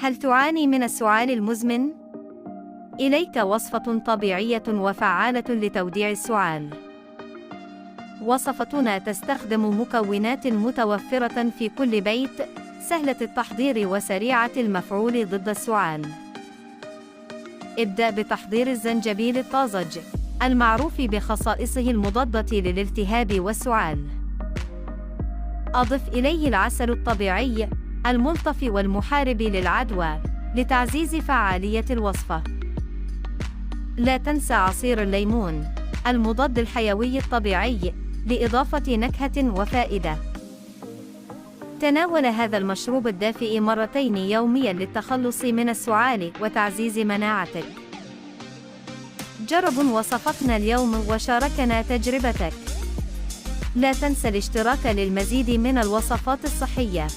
هل تعاني من السعال المزمن؟ إليك وصفة طبيعية وفعالة لتوديع السعال. وصفتنا تستخدم مكونات متوفرة في كل بيت، سهلة التحضير وسريعة المفعول ضد السعال. ابدأ بتحضير الزنجبيل الطازج، المعروف بخصائصه المضادة للالتهاب والسعال. أضف إليه العسل الطبيعي الملطف والمحارب للعدوى لتعزيز فعالية الوصفة. لا تنسى عصير الليمون المضاد الحيوي الطبيعي لإضافة نكهة وفائدة. تناول هذا المشروب الدافئ مرتين يومياً للتخلص من السعال وتعزيز مناعتك. جرب وصفتنا اليوم وشاركنا تجربتك. لا تنسى الاشتراك للمزيد من الوصفات الصحية.